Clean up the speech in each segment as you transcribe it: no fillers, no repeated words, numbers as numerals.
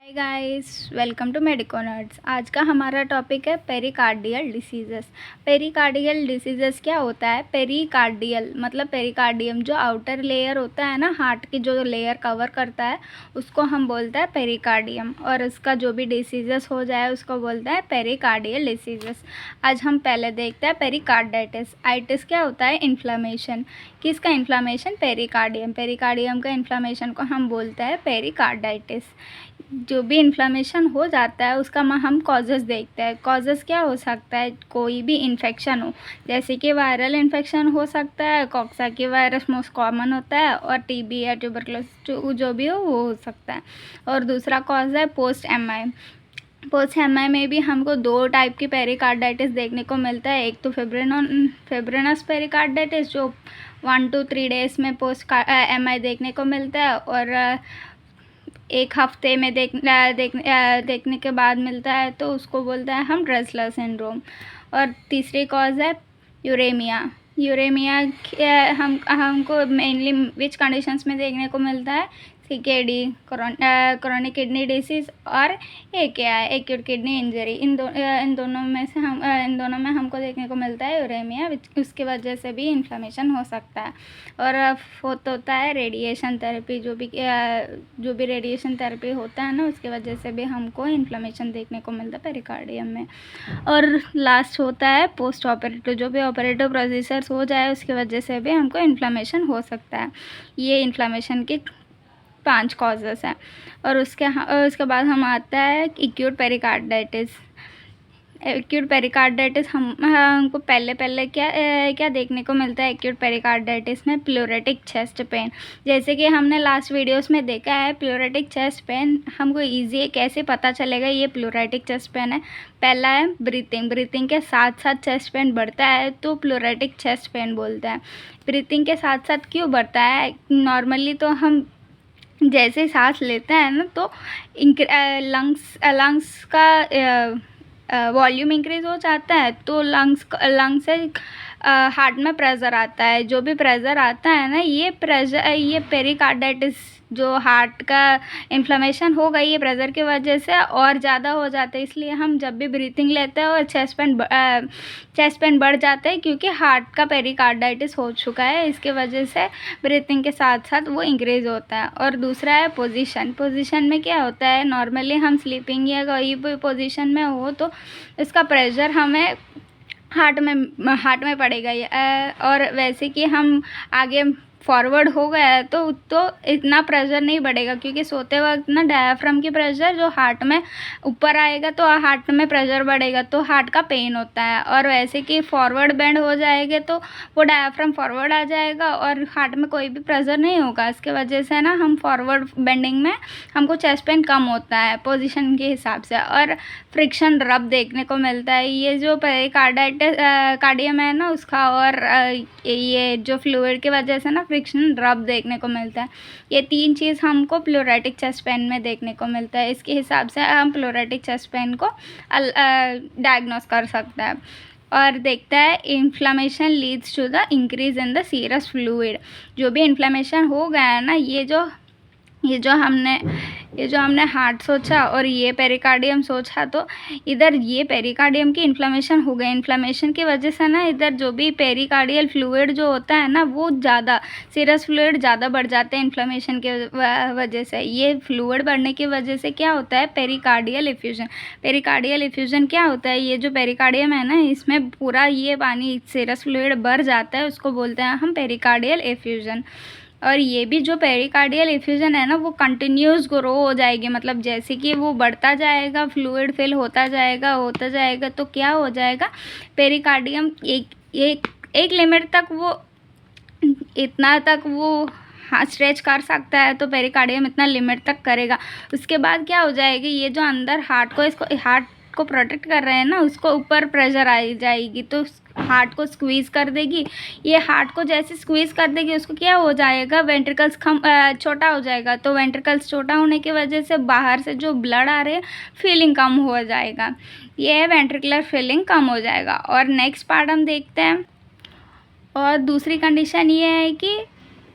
Hi guys, welcome to Medico Nerds. आज का हमारा टॉपिक है पेरिकार्डियल डिसीजेस। पेरिकार्डियल डिसीजेस क्या होता है? पेरिकार्डियल मतलब पेरिकार्डियम, जो आउटर लेयर होता है ना, हार्ट की जो लेयर कवर करता है उसको हम बोलते हैं पेरिकार्डियम, और उसका जो भी डिसीजेस हो जाए उसको बोलते हैं पेरिकार्डियल डिसीजेस। आज हम पहले देखते हैं पेरिकार्डाइटिस। आइटिस क्या होता है? इन्फ्लामेशन। किसका इन्फ्लामेशन? पेरिकार्डियम। पेरिकार्डियम का इन्फ्लामेशन को हम बोलते हैं पेरिकार्डाइटिस। जो भी इन्फ्लामेशन हो जाता है उसका हम कॉजेज़ देखते हैं। कॉजेज़ क्या हो सकता है? कोई भी इन्फेक्शन हो, जैसे कि वायरल इन्फेक्शन हो सकता है, कॉक्साकी वायरस मोस्ट कॉमन होता है, और टीबी या ट्यूबरकुलोसिस जो भी हो वो हो सकता है। और दूसरा कॉज है पोस्ट एमआई। पोस्ट एमआई में भी हमको दो टाइप की पेरिकार्डाइटिस देखने को मिलता है। एक तो फिब्रिनस पेरिकार्डाइटिस जो 1 to 3 डेज़ में पोस्ट एमआई देखने को मिलता है, और एक हफ्ते में देखने के बाद मिलता है, तो उसको बोलते हैं हम ड्रेसलर सिंड्रोम। और तीसरी कॉज है यूरेमिया। यूरेमिया हमको मेनली विच कंडीशंस में देखने को मिलता है? सीकेडी, क्रोनिक किडनी डिसीज़, और एकेआई, एक्यूट किडनी इंजरी। इन दोनों में हमको देखने को मिलता है यूरेमिया, उसकी वजह से भी इन्फ्लेमेशन हो सकता है। और होता है रेडिएशन थेरेपी। जो भी रेडिएशन थेरेपी होता है ना, उसकी वजह से भी हमको इन्फ्लेमेशन देखने को मिलता है पेरिकार्डियम में। और लास्ट होता है पोस्ट ऑपरेटिव। जो भी ऑपरेटिव प्रोसीजर्स हो जाए उसकी वजह से भी हमको इन्फ्लेमेशन हो सकता है। ये इन्फ्लेमेशन की 5 कॉजेज़ हैं। और उसके बाद हम आता है एक्यूट पेरिकार्डाइटिस। एक्यूट पेरिकार्डाइटिस हमको पहले क्या देखने को मिलता है एक्यूट पेरिकार्डाइटिस में? प्लूरेटिक चेस्ट पेन। जैसे कि हमने लास्ट वीडियोस में देखा है, प्लूरेटिक चेस्ट पेन हमको ईजी कैसे पता चलेगा ये प्लूरेटिक चेस्ट पेन है? पहला है ब्रीथिंग के साथ साथ चेस्ट पेन बढ़ता है तो प्लूरेटिक चेस्ट पेन बोलते हैं। ब्रीथिंग के साथ साथ क्यों बढ़ता है? नॉर्मली तो हम जैसे सांस लेते हैं ना, तो लंग्स का वॉल्यूम इंक्रीज़ हो जाता है, तो लंग्स से हार्ट में प्रेशर आता है। जो भी प्रेशर आता है ना, ये पेरिकार्डाइटिस, जो हार्ट का इन्फ्लेमेशन हो गई है प्रेशर की वजह से, और ज़्यादा हो जाता है। इसलिए हम जब भी ब्रीथिंग लेते हैं और चेस्ट पेन बढ़ जाता है, क्योंकि हार्ट का पेरिकार्डाइटिस हो चुका है। इसके वजह से ब्रीथिंग के साथ साथ वो इंक्रीज़ होता है। और दूसरा है पोजीशन में क्या होता है? नॉर्मली हम स्लीपिंग या कोई भी पोजीशन में हो तो इसका प्रेशर हमें हार्ट में पड़ेगा। और वैसे कि हम आगे फॉरवर्ड हो गया है तो इतना प्रेशर नहीं बढ़ेगा, क्योंकि सोते वक्त ना डायफ्राम की प्रेशर जो हार्ट में ऊपर आएगा तो हार्ट में प्रेशर बढ़ेगा, तो हार्ट का पेन होता है। और वैसे कि फॉरवर्ड बेंड हो जाएंगे तो वो डायफ्राम फॉरवर्ड आ जाएगा और हार्ट में कोई भी प्रेशर नहीं होगा। इसके वजह से ना हम फॉरवर्ड बेंडिंग में हमको चेस्ट पेन कम होता है पोजीशन के हिसाब से। और फ्रिक्शन रब देखने को मिलता है। ये जो कार्डियम है ना उसका, और ये जो फ्लूइड की वजह से ना फ्रिक्शन रब देखने को मिलता है। ये 3 चीज़ हमको प्लूरेटिक चेस्ट पेन में देखने को मिलता है। इसके हिसाब से हम प्लूरेटिक चेस्ट पेन को डायग्नोस कर सकता है। और देखता है inflammation leads to the increase in the serous fluid. जो भी इन्फ्लेमेशन हो गया है ना, ये जो हमने हार्ट सोचा और ये पेरिकार्डियम सोचा, तो इधर ये पेरिकार्डियम की इन्फ्लेमेशन हो गई। इन्फ्लेमेशन की वजह से ना इधर जो भी पेरिकार्डियल फ्लूइड जो होता है ना, वो ज़्यादा सीरस फ्लूइड ज़्यादा बढ़ जाते हैं इन्फ्लेमेशन के वजह से। ये फ्लूइड बढ़ने की वजह से क्या होता है? Pericardial effusion. पेरिकार्डियल इफ्यूजन क्या होता है? ये जो पेरिकार्डियम है ना, इसमें पूरा ये पानी सीरस फ्लूइड भर जाता है, उसको बोलते हैं हम पेरिकार्डियल इफ्यूजन। और ये भी जो पेरिकार्डियल इफ्यूजन है ना, वो कंटिन्यूस ग्रो हो जाएगी। मतलब जैसे कि वो बढ़ता जाएगा, फ्लूइड फिल होता जाएगा तो क्या हो जाएगा? पेरिकार्डियम एक लिमिट तक वो हाँ स्ट्रेच कर सकता है, तो पेरिकार्डियम इतना लिमिट तक करेगा। उसके बाद क्या हो जाएगी? ये जो अंदर हार्ट को प्रोटेक्ट कर रहे हैं ना, उसको ऊपर प्रेशर आ जाएगी, तो हार्ट को स्क्वीज़ कर देगी। ये हार्ट को जैसे स्क्वीज़ कर देगी, उसको क्या हो जाएगा? वेंट्रिकल्स छोटा हो जाएगा। तो वेंट्रिकल्स छोटा होने की वजह से बाहर से जो ब्लड आ रहे हैं, फीलिंग कम हो जाएगा। ये वेंट्रिकुलर फीलिंग कम हो जाएगा। और नेक्स्ट पार्ट हम देखते हैं। और दूसरी कंडीशन ये है कि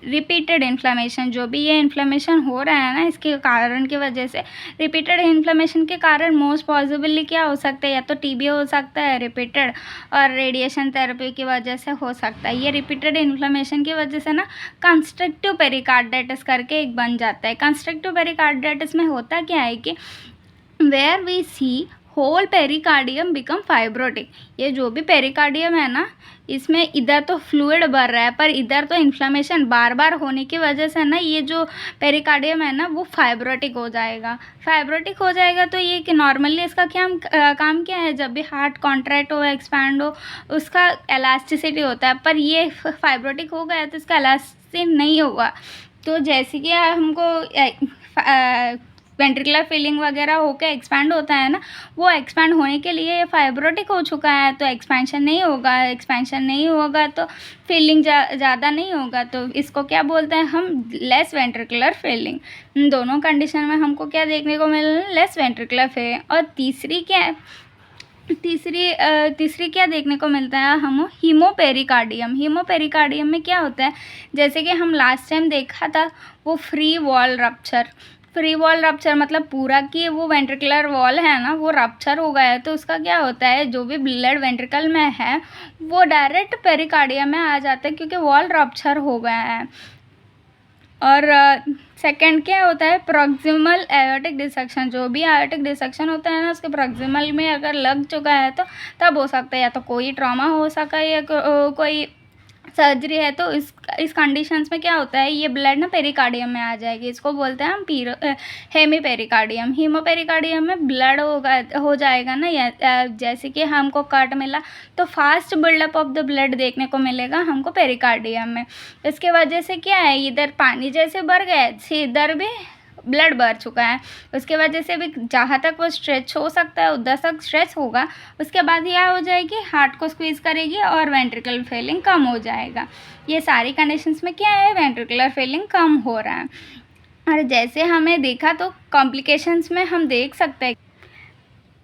रिपीटेड इन्फ्लेमेशन, जो भी ये इन्फ्लेमेशन हो रहा है ना, इसके कारण की वजह से, रिपीटेड इन्फ्लेमेशन के कारण मोस्ट पॉसिबली क्या हो सकता है, या तो टीबी हो सकता है रिपीटेड, और रेडिएशन थेरेपी की वजह से हो सकता है। ये रिपीटेड इन्फ्लेमेशन की वजह से ना कंस्ट्रक्टिव पेरिकार्डाइटिस करके एक बन जाता है। कंस्ट्रक्टिव पेरिकार्डाइटिस में होता क्या है कि where we see whole pericardium become fibrotic. ये जो भी पेरिकार्डियम है ना, इसमें इधर तो फ्लूइड भर रहा है, पर इधर तो इन्फ्लेमेशन बार बार होने की वजह से ना ये जो पेरिकार्डियम है ना वो फाइब्रोटिक हो जाएगा। फाइब्रोटिक हो जाएगा तो ये कि नॉर्मली इसका काम क्या है, जब भी हार्ट कॉन्ट्रैक्ट हो, एक्सपैंड हो, उसका एलास्टिसिटी होता है, पर ये फाइब्रोटिक हो गया तो इसका एलास्टिक नहीं होगा। तो जैसे कि हमको वेंट्रिकुलर फिलिंग वगैरह होकर एक्सपैंड होता है ना, वो एक्सपैंड होने के लिए फाइब्रोटिक हो चुका है, तो एक्सपेंशन नहीं होगा। एक्सपेंशन नहीं होगा तो फिलिंग ज़्यादा नहीं होगा, तो इसको क्या बोलते हैं हम, लेस वेंट्रिकुलर फिलिंग। इन दोनों कंडीशन में हमको क्या देखने को मिल रहा है, लेस वेंट्रिकुलर फिलिंग। और तीसरी क्या देखने को मिलता है, हम हीमोपेरिकार्डियम। हीमोपेरिकार्डियम में क्या होता है, जैसे कि हम लास्ट टाइम देखा था वो फ्री वॉल रप्चर मतलब पूरा कि वो वेंट्रिकुलर वॉल है ना वो रप्चर हो गया है, तो उसका क्या होता है, जो भी ब्लड वेंट्रिकल में है वो डायरेक्ट पेरिकार्डियम में आ जाता है, क्योंकि वॉल रप्चर हो गया है। और सेकंड क्या होता है, प्रॉक्सिमल एयोर्टिक डिसेक्शन। जो भी एयोर्टिक डिसेक्शन होता है ना, उसके प्रॉक्सिमल में अगर लग चुका है तो तब हो सकता है, या तो कोई ट्रॉमा हो सका है या कोई सर्जरी है। तो इस कंडीशंस में क्या होता है, ये ब्लड ना पेरिकार्डियम में आ जाएगी। इसको बोलते हैं हम हेमीपेरिकार्डियम। हीमोपेरिकार्डियम में ब्लड हो जाएगा ना, जैसे कि हमको कट मिला तो fast buildup of the blood देखने को मिलेगा हमको पेरिकार्डियम में। इसके वजह से क्या है, इधर पानी जैसे भर गया है, इधर भी ब्लड भर चुका है, उसके वजह से भी जहाँ तक वो स्ट्रेच हो सकता है उधर तक स्ट्रेच होगा। उसके बाद यह हो जाएगी, हार्ट को स्क्वीज़ करेगी और वेंट्रिकुलर फिलिंग कम हो जाएगा। ये सारी कंडीशंस में क्या है, वेंट्रिकुलर फिलिंग कम हो रहा है। और जैसे हमें देखा तो कॉम्प्लिकेशंस में हम देख सकते हैं,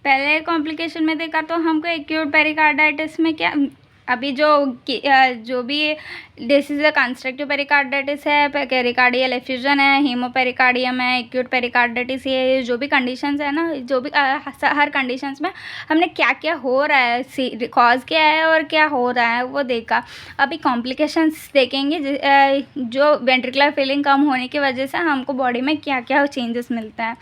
पहले कॉम्प्लिकेशन में देखा तो हमको एक्यूट पेरिकार्डाइटिस में क्या, अभी जो भी डिसीज है, कंस्ट्रक्टिव पेरिकार्डाइटिस है, पेरिकार्डियल एफ्यूजन है, हीमोपेरिकार्डियम है, एक्यूट पेरिकार्डाइटिस, ये जो भी कंडीशंस है ना, जो भी हर कंडीशंस में हमने क्या क्या हो रहा है, कॉज क्या है और क्या हो रहा है वो देखा। अभी कॉम्प्लिकेशंस देखेंगे, जो वेंट्रिकुलर फिलिंग कम होने की वजह से हमको बॉडी में क्या क्या चेंजेस मिलता है।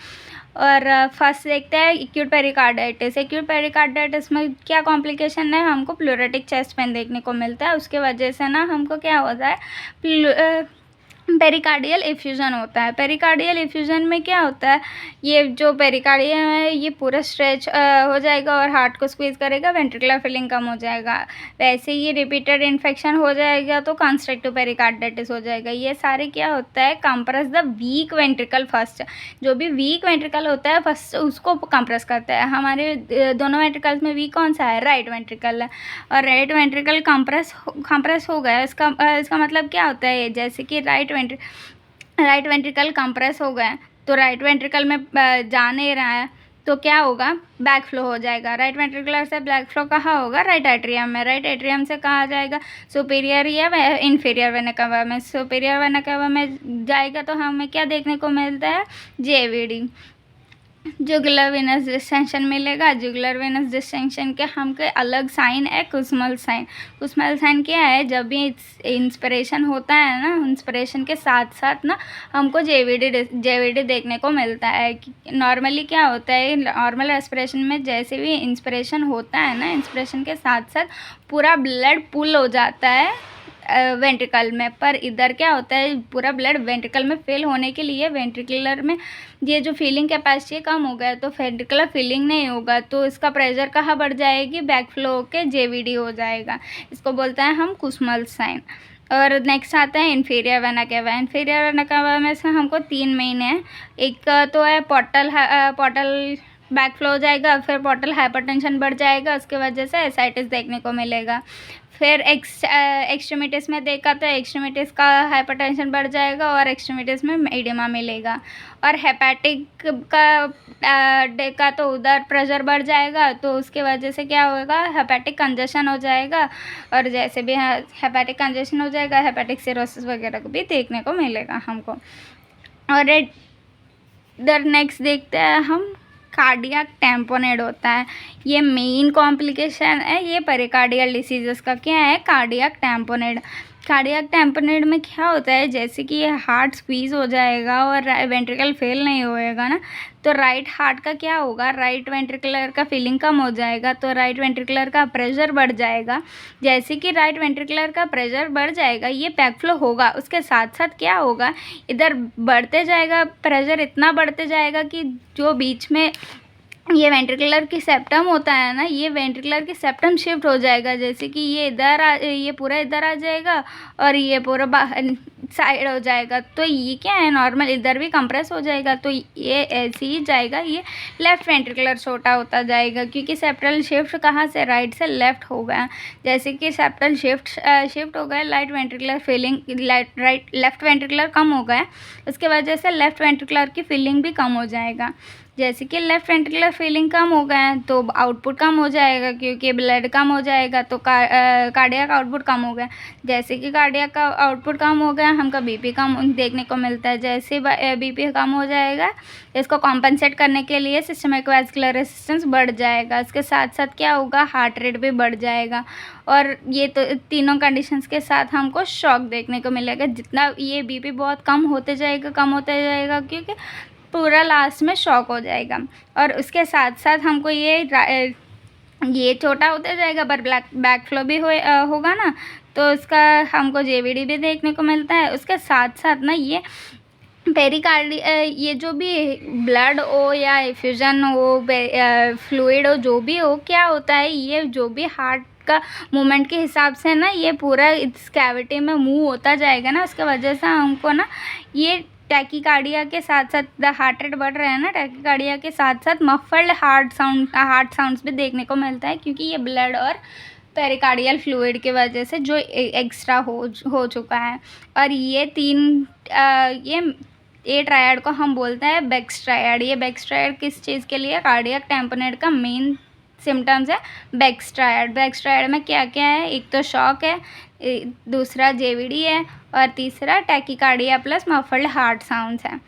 और फर्स्ट देखते हैं एक्यूट पेरिकार्डाइटिस। एक्यूट पेरिकार्डाइटिस में क्या कॉम्प्लिकेशन है, हमको प्लूरेटिक चेस्ट पेन देखने को मिलता है। उसके वजह से ना हमको क्या होता है, पेरिकार्डियल एफ्यूजन होता है। पेरिकार्डियल एफ्यूजन में क्या होता है, ये जो पेरिकार्डियम है ये पूरा स्ट्रेच हो जाएगा और हार्ट को स्क्वीज़ करेगा, वेंट्रिकुलर फिलिंग कम हो जाएगा। वैसे ही रिपीटेड इन्फेक्शन हो जाएगा तो कंस्ट्रक्टिव पेरिकार्डाइटिस हो जाएगा। ये सारे क्या होता है, compress the weak ventricle first. जो भी वीक वेंट्रिकल होता है फर्स्ट उसको कंप्रेस करता है। हमारे दोनों वेंट्रिकल्स में वीक कौन सा है, राइट वेंट्रिकल है, और राइट वेंट्रिकल कंप्रेस हो गया। इसका मतलब क्या होता है, जैसे कि राइट वेंट्रिकल कंप्रेस हो गए तो राइट वेंट्रिकल में जा नहीं रहा है तो क्या होगा, बैक फ्लो हो जाएगा। राइट वेंट्रिकुलर से बैक फ्लो कहाँ होगा, राइट एट्रियम में। राइट एट्रियम से कहाँ जाएगा, सुपीरियर या इन्फीरियर वेना कवा में। सुपीरियर वेना कवा में जाएगा तो हमें क्या देखने को मिलता है, जेवीडी, जुगुलर वेनस डिस्टेंशन मिलेगा। जुगुलर वेनस डिस्टेंशन के हमके अलग साइन है, कुस्मल साइन। कुस्मल साइन क्या है, जब भी इंस्पिरेशन होता है ना, इंस्पिरेशन के साथ साथ ना हमको जेवीडी देखने को मिलता है। नॉर्मली क्या होता है, नॉर्मल रेस्पिरेशन में जैसे भी इंस्पिरेशन होता है ना, इंस्पिरेशन के साथ साथ पूरा ब्लड पुल हो जाता है वेंट्रिकल में, पर इधर क्या होता है, पूरा ब्लड वेंट्रिकल में फिल होने के लिए वेंट्रिकुलर में ये जो फीलिंग कैपेसिटी कम हो गया तो वेंट्रिकुलर फीलिंग नहीं होगा, तो इसका प्रेशर कहाँ बढ़ जाएगी, बैक फ्लो के जेवीडी हो जाएगा। इसको बोलते हैं हम कुस्मल साइन। और नेक्स्ट आता है inferior vena cava. Inferior vena cava में से हमको 3 मेन है। एक तो है पोर्टल बैकफ्लो हो जाएगा, फिर पोर्टल हाइपरटेंशन बढ़ जाएगा, उसकी वजह से एसाइटिस देखने को मिलेगा। फिर एक्सट्रीमिटीज़ में देखा तो एक्सट्रीमिटीज़ का हाइपरटेंशन बढ़ जाएगा और एक्सट्रीमिटीज़ में एडिमा मिलेगा। और हेपेटिक का तो उधर प्रेशर बढ़ जाएगा, तो उसके वजह से क्या होगा, हेपेटिक कंजेशन हो जाएगा। और जैसे भी हेपेटिक कंजेशन हो जाएगा, हेपेटिक सिरोसिस वगैरह को भी देखने को मिलेगा हमको। और इधर नेक्स्ट देखते हैं हम, कार्डियक टैम्पोनेड होता है। ये मेन कॉम्प्लिकेशन है ये पेरिकार्डियल डिसीजेस का। क्या है कार्डियक टैम्पोनेड? कार्डियक टैम्पोनेड में क्या होता है, जैसे कि ये हार्ट स्क्वीज़ हो जाएगा और वेंट्रिकल फेल नहीं होएगा ना, तो राइट हार्ट का क्या होगा, राइट वेंट्रिकुलर का फीलिंग कम हो जाएगा, तो राइट वेंट्रिकुलर का प्रेशर बढ़ जाएगा। जैसे कि राइट वेंट्रिकुलर का प्रेशर बढ़ जाएगा, ये बैकफ्लो होगा, उसके साथ साथ क्या होगा, इधर बढ़ते जाएगा प्रेशर, इतना बढ़ते जाएगा कि जो बीच में ये वेंट्रिकुलर की सेप्टम होता है ना, ये वेंट्रिकुलर की सेप्टम शिफ्ट हो जाएगा। जैसे कि ये पूरा इधर आ जाएगा और ये पूरा बाहर साइड हो जाएगा। तो ये क्या है, नॉर्मल इधर भी कंप्रेस हो जाएगा, तो ये ऐसे ही जाएगा, ये लेफ़्ट वेंट्रिकुलर छोटा होता जाएगा, क्योंकि सेप्टल शिफ्ट कहाँ से, राइट से लेफ़्ट हो गया। जैसे कि सेप्टल शिफ्ट हो गया, लेफ्ट वेंट्रिकुलर कम हो गया, उसके वजह से लेफ़्ट वेंट्रिकुलर की फीलिंग भी कम हो जाएगा। जैसे कि लेफ़्ट वेंट्रिकुलर फीलिंग कम हो गया है तो आउटपुट कम हो जाएगा, क्योंकि ब्लड कम हो जाएगा, तो कार्डियक आउटपुट कम हो गया। जैसे कि कार्डियक का आउटपुट कम हो गया, हमका बीपी कम देखने को मिलता है। जैसे बीपी कम हो जाएगा, इसको कॉम्पनसेट करने के लिए सिस्टमिक वैस्कुलर रेसिस्टेंस बढ़ जाएगा। इसके साथ साथ क्या होगा, हार्ट रेट भी बढ़ जाएगा। और ये तो तीनों कंडीशंस के साथ हमको शॉक देखने को मिलेगा। जितना ये बीपी बहुत कम होते जाएगा, क्योंकि पूरा लास्ट में शॉक हो जाएगा। और उसके साथ साथ हमको ये छोटा होता जाएगा, पर बैकफ्लो भी होगा ना, तो उसका हमको जेवीडी भी देखने को मिलता है। उसके साथ साथ ना ये ये जो भी ब्लड हो या इफ्यूजन हो, फ्लूइड हो, जो भी हो, क्या होता है, ये जो भी हार्ट का मूवमेंट के हिसाब से ना ये पूरा इस कैविटी में मूव होता जाएगा ना, उसके वजह से हमको ना ये टैकीकार्डिया के साथ साथ हार्ट रेट बढ़ रहा है ना, टैकीकार्डिया के साथ साथ मफल्ड हार्ट साउंड्स भी देखने को मिलता है, क्योंकि ये ब्लड और पेरिकार्डियल फ्लूइड की वजह से जो एक्स्ट्रा हो चुका है। और ये ट्रायड को हम बोलते हैं बेक्स ट्रायड। ये बेक्स ट्रायड किस चीज़ के लिए, कार्डियक टैम्पोनेड का मेन सिम्टम्स है बेक्स ट्रायड। बेक्स ट्रायड में क्या क्या है, एक तो शॉक है, दूसरा जेवीडी है, और तीसरा tachycardia plus muffled heart sounds है।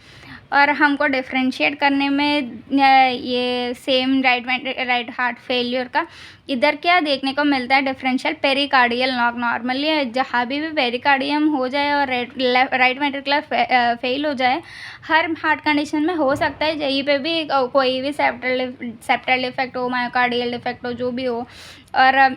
और हमको डिफ्रेंशिएट करने में ये सेम राइट हार्ट फेलियर का इधर क्या देखने को मिलता है, डिफरेंशियल पेरिकार्डियल नॉक। नॉर्मली जहाँ भी पेरिकार्डियम हो जाए और राइट वेंट्रिकुलर फेल हो जाए, हर हार्ट कंडीशन में हो सकता है, यहीं पे भी कोई भी सेप्टल डिफेक्ट हो, मायोकार्डियल डिफेक्ट हो, जो भी हो। और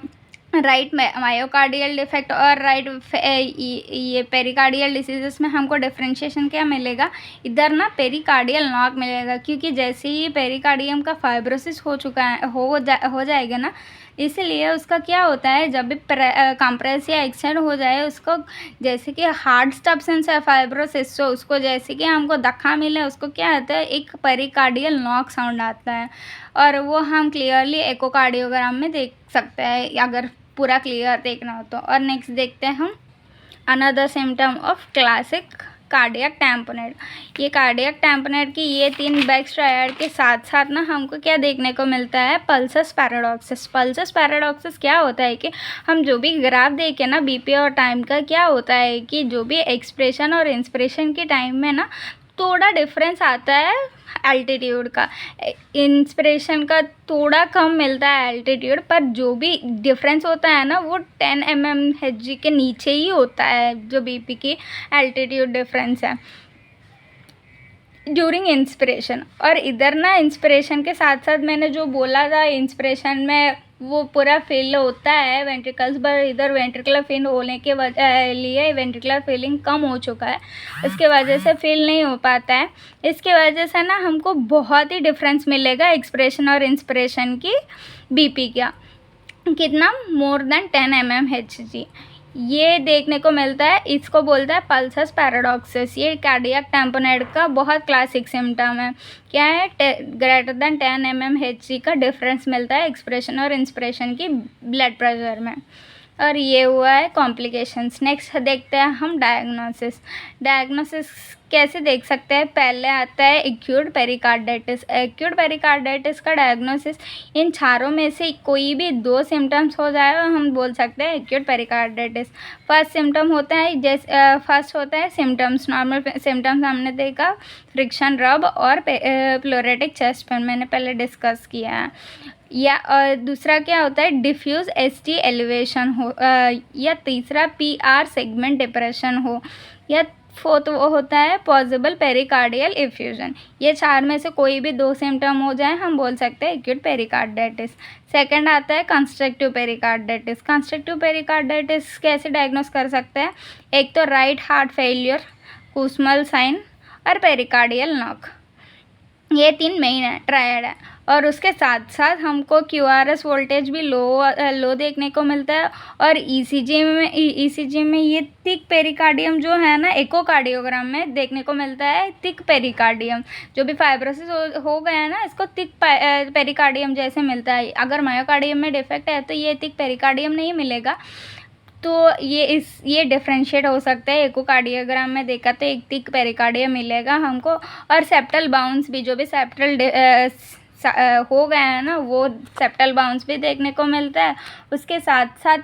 राइट मायोकार्डियल डिफेक्ट और ये पेरिकार्डियल डिसीजेस में हमको डिफ्रेंशिएशन क्या मिलेगा, इधर ना पेरिकार्डियल नॉक मिलेगा, क्योंकि जैसे ही पेरिकार्डियम का फाइब्रोसिस हो चुका है हो जाएगा ना, इसलिए उसका क्या होता है, जब भी कंप्रेस या एक्सटेंड हो जाए उसको, जैसे कि हार्ट सब्सटेंस है फाइब्रोसिस, तो उसको जैसे कि हमको धक्का मिले, उसको क्या आता है, एक पेरिकार्डियल नॉक साउंड आता है। और वो हम क्लियरली एकोकार्डियोग्राम में देख सकते हैं, अगर पूरा क्लियर देखना हो तो। और नेक्स्ट देखते हैं हम another symptom of classic cardiac tamponade. ये कार्डियक टैम्पोनेड की ये 3 बेक्स ट्रायड के साथ साथ ना हमको क्या देखने को मिलता है, पल्सस पैराडॉक्सिस। पल्सस पैराडॉक्सिस क्या होता है कि हम जो भी ग्राफ देखें ना बीपी और टाइम का, क्या होता है कि जो भी एक्सप्रेशन और इंस्पिरेशन के टाइम में ना थोड़ा डिफरेंस आता है एल्टीट्यूड का, इंस्पिरेशन का थोड़ा कम मिलता है एल्टीट्यूड, पर जो भी डिफरेंस होता है ना वो 10 mmHg के नीचे ही होता है, जो बीपी की एल्टीट्यूड डिफरेंस है ड्यूरिंग इंस्पिरेशन। और इधर ना इंस्पिरेशन के साथ साथ मैंने जो बोला था, इंस्पिरेशन में वो पूरा फील होता है वेंट्रिकल्स पर, इधर वेंट्रिकुलर फील होने के लिए वेंट्रिकुलर फीलिंग कम हो चुका है, इसके वजह से फील नहीं हो पाता है। इसके वजह से ना हमको बहुत ही डिफरेंस मिलेगा एक्सप्रेशन और इंस्पिरेशन की बीपी का, कितना, मोर देन 10 mmHg। ये देखने को मिलता है, इसको बोलता है पल्सस पैराडॉक्सिस। ये कार्डियक टैम्पोनेड का बहुत क्लासिक सिम्टम है। क्या है? ग्रेटर देन 10 mmHg का डिफरेंस मिलता है एक्सप्रेशन और इंस्पिरेशन की ब्लड प्रेशर में। और ये हुआ है कॉम्प्लिकेशंस। नेक्स्ट देखते हैं हम डायग्नोसिस कैसे देख सकते हैं। पहले आता है एक्यूट पेरिकार्डाइटिस। एक्यूट पेरिकार्डाइटिस का डायग्नोसिस इन चारों में से कोई भी 2 सिम्टम्स हो जाए और हम बोल सकते हैं एक्यूट पेरिकार्डाइटिस। फर्स्ट सिम्टम होता है फर्स्ट होता है सिम्टम्स, नॉर्मल सिम्टम्स हमने देखा, फ्रिक्शन रब और प्लोरेटिक चेस्ट पेन, मैंने पहले डिस्कस किया है। या दूसरा क्या होता है? डिफ्यूज़ ST एलिवेशन हो, या तीसरा PR सेगमेंट डिप्रेशन हो, या फोर्थ वो होता है पॉसिबल पेरिकार्डियल इफ्यूजन। ये 4 में से कोई भी 2 सिम्टम हो जाए हम बोल सकते हैं एक्यूट पेरिकार्डाइटिस। सेकंड आता है कंस्ट्रक्टिव पेरिकार्डाइटिस। कंस्ट्रक्टिव पेरिकार्डाइटिस कैसे डायग्नोस कर सकते हैं? एक तो राइट हार्ट फेलियर, कुस्मल साइन और पेरिकार्डियल नॉक, ये 3 मेन है, ट्रायड है। और उसके साथ साथ हमको QRS वोल्टेज भी लो देखने को मिलता है। और ECG में ये थिक पेरिकार्डियम जो है ना, इकोकार्डियोग्राम में देखने को मिलता है थिक पेरिकार्डियम। जो भी फाइब्रोसिस हो गया है ना, इसको थिक पेरिकार्डियम जैसे मिलता है। अगर मायोकार्डियम में डिफेक्ट है तो ये थिक पेरिकार्डियम नहीं मिलेगा। तो ये डिफ्रेंशिएट हो सकता है। इकोकार्डियोग्राम में देखा तो एक थिक पेरिकार्डियम मिलेगा हमको। और सेप्टल बाउंस भी, जो भी सेप्टल हो गया है ना, वो सेप्टल बाउंस भी देखने को मिलता है। उसके साथ साथ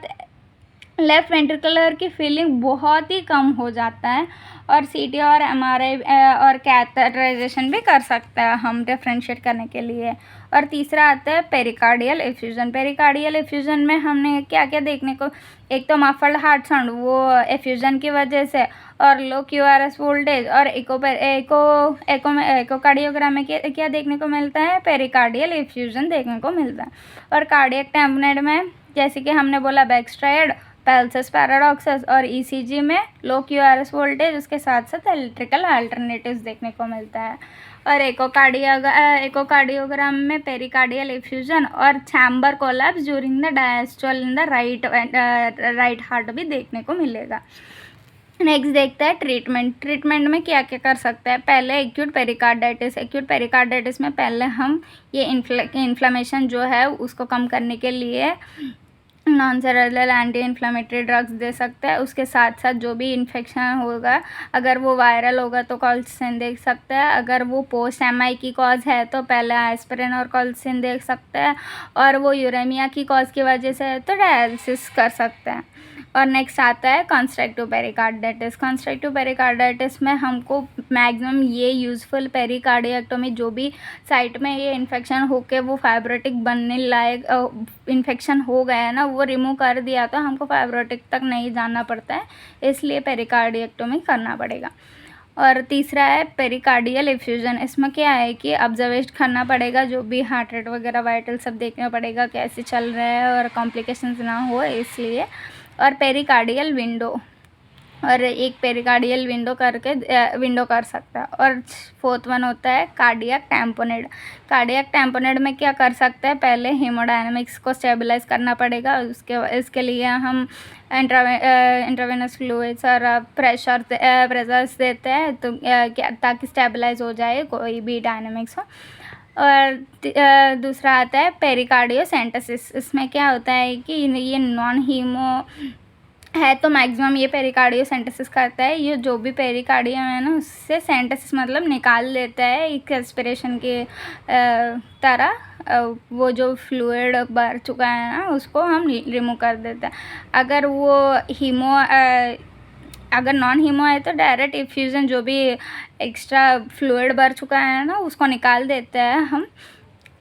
लेफ्ट वेंट्रिकुलर की फीलिंग बहुत ही कम हो जाता है। और CT और MRI और कैथेटराइजेशन भी कर सकता है हम डिफ्रेंशिएट करने के लिए। और तीसरा आता है पेरिकार्डियल इफ्यूजन। पेरिकार्डियल इफ्यूजन में हमने क्या क्या देखने को, एक तो मफल्ड हार्ट साउंड, वो इफ्यूजन की वजह से, और लो QRS वोल्टेज, और इकोकार्डियोग्राम में क्या देखने को मिलता है? पेरिकार्डियल इफ्यूजन देखने को मिलता है। और कार्डियक टैम्पोनेड में जैसे कि हमने बोला बैकस्ट्राइड, पल्सस पैराडॉक्सिस, और ECG में लो QRS वोल्टेज, उसके साथ साथ इलेक्ट्रिकल अल्टरनेटिव्स देखने को मिलता है। और इकोकार्डियोग्राम में पेरिकार्डियल इफ्यूजन और chamber collapse during the diastole in the right heart भी देखने को मिलेगा। नेक्स्ट देखते हैं ट्रीटमेंट में क्या क्या कर सकते हैं। पहले एक्यूट पेरिकार्डाइटिस में पहले हम ये इन्फ्लेमेशन जो है उसको कम करने के लिए non steroidal anti inflammatory drugs दे सकते हैं। उसके साथ साथ जो भी इन्फेक्शन होगा, अगर वो वायरल होगा तो कॉल्सिन दे सकते हैं। अगर वो पोस्ट MI की कॉज है तो पहले एस्पिरिन और कॉल्सिन दे सकते हैं। और वो यूरेमिया की कॉज की वजह से है तो डायलिसिस कर सकते हैं। और नेक्स्ट आता है कंस्ट्रक्टिव पेरिकार्डाइटिस में हमको मैक्सिमम ये यूज़फुल पेरिकार्डियोटॉमी, जो भी साइट में ये इन्फेक्शन होके वो फाइब्रोटिक बनने लायक इन्फेक्शन हो गया है ना, वो रिमूव कर दिया तो हमको फाइब्रोटिक तक नहीं जाना पड़ता है, इसलिए पेरिकार्डियोटॉमी करना पड़ेगा। और तीसरा है पेरिकार्डियल इफ्यूजन। इसमें क्या है कि ऑब्जर्वेशन करना पड़ेगा, जो भी हार्ट रेट वगैरह वाइटल सब देखना पड़ेगा कैसे चल रहा है और कॉम्प्लिकेशंस ना हो, इसलिए। और पेरिकार्डियल विंडो, और एक पेरिकार्डियल विंडो कर सकता है। और फोर्थ वन होता है कार्डियक टैम्पोनेड में क्या कर सकते हैं? पहले हीमोडायनामिक्स को स्टेबलाइज करना पड़ेगा। इसके लिए हम इंट्रावेनस फ्लूइड्स और प्रेशर्स देते हैं तो ताकि स्टेबलाइज हो जाए कोई भी डायनामिक्स हो। और दूसरा आता है पेरिकार्डियोसेंटेसिस। इसमें क्या होता है कि ये नॉन हीमो है तो मैक्सिमम ये पेरिकार्डियोसेंटेसिस करता है। ये जो भी पेरिकार्डियम है ना, उससे सेंटेसिस मतलब निकाल देता है एक एस्पिरेशन के तरह। वो जो फ्लूइड भर चुका है ना, उसको हम रिमूव कर देते हैं। अगर नॉन हीमो है तो डायरेक्ट इफ्यूज़न, जो भी एक्स्ट्रा फ्लूइड भर चुका है ना, उसको निकाल देते हैं हम।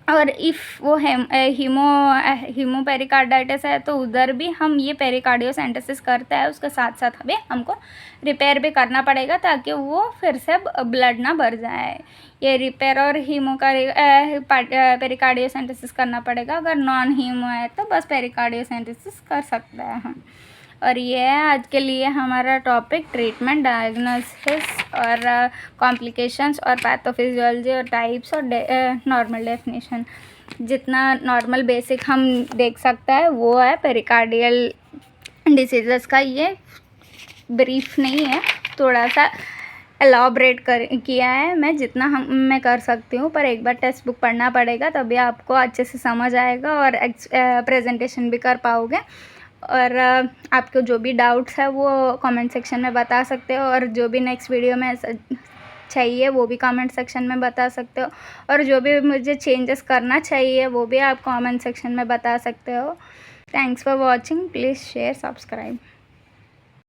और इफ़ वो हीमो पेरिकार्डाइटिस है तो उधर भी हम ये पेरिकार्डियोसेंटेसिस करते हैं। उसके साथ साथ हमें हमको रिपेयर भी करना पड़ेगा ताकि वो फिर से ब्लड ना भर जाए। ये रिपेयर और पेरिकार्डियोसेंटेसिस करना पड़ेगा। अगर नॉन हीमो है तो बस पेरिकार्डियोसेंटेसिस कर सकते हैं हम। और ये है आज के लिए हमारा टॉपिक, ट्रीटमेंट, डायग्नोसिस और कॉम्प्लिकेशंस और पैथोफिजियोलॉजी और टाइप्स और नॉर्मल डेफिनेशन। जितना नॉर्मल बेसिक हम देख सकते हैं वो है पेरिकार्डियल डिसीज़ेस का ये ब्रीफ नहीं है, थोड़ा सा एलॉबरेट किया है मैं, जितना मैं कर सकती हूँ। पर एक बार टेक्स्ट बुक पढ़ना पड़ेगा, तभी आपको अच्छे से समझ आएगा और प्रेजेंटेशन भी कर पाओगे। और आपको जो भी डाउट्स है वो कमेंट सेक्शन में बता सकते हो, और जो भी नेक्स्ट वीडियो में चाहिए वो भी कमेंट सेक्शन में बता सकते हो, और जो भी मुझे चेंजेस करना चाहिए वो भी आप कमेंट सेक्शन में बता सकते हो। Thanks for watching, please share, subscribe.